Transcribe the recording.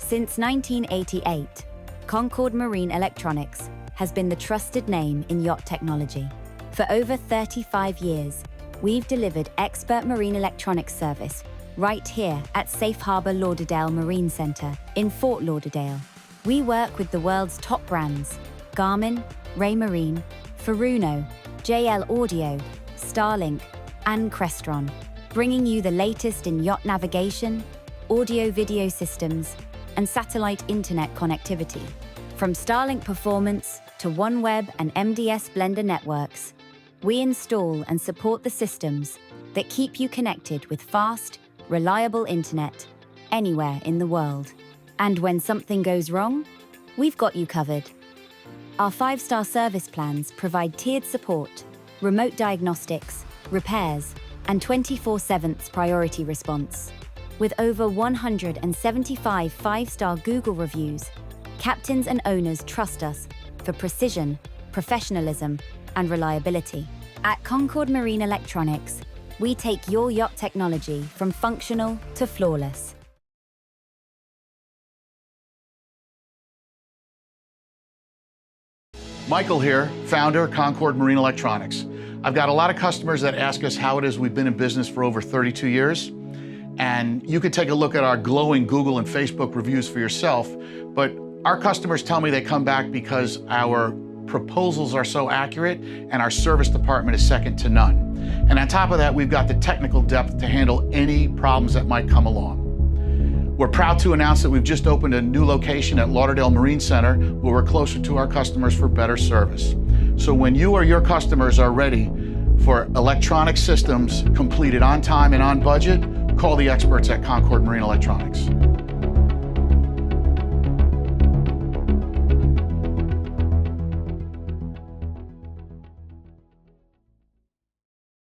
Since 1988, Concord Marine Electronics has been the trusted name in yacht technology. For over 35 years, we've delivered expert marine electronics service right here at Safe Harbor Lauderdale Marine Center in Fort Lauderdale. We work with the world's top brands: Garmin, Raymarine, Furuno, JL Audio, Starlink, and Crestron, bringing you the latest in yacht navigation, audio-video systems, and satellite internet connectivity. From Starlink performance to OneWeb and MDS Blender networks, we install and support the systems that keep you connected with fast, reliable internet anywhere in the world. And when something goes wrong, we've got you covered. Our 5-star service plans provide tiered support, remote diagnostics, repairs, and 24/7 priority response. With over 175 5-star Google reviews, captains and owners trust us for precision, professionalism, and reliability. At Concord Marine Electronics, we take your yacht technology from functional to flawless. Michael here, founder, Concord Marine Electronics. I've got a lot of customers that ask us how it is we've been in business for over 32 years. And you can take a look at our glowing Google and Facebook reviews for yourself. But our customers tell me they come back because our proposals are so accurate and our service department is second to none. And on top of that, we've got the technical depth to handle any problems that might come along. We're proud to announce that we've just opened a new location at Lauderdale Marine Center where we're closer to our customers for better service. So when you or your customers are ready for electronic systems completed on time and on budget, call the experts at Concord Marine Electronics.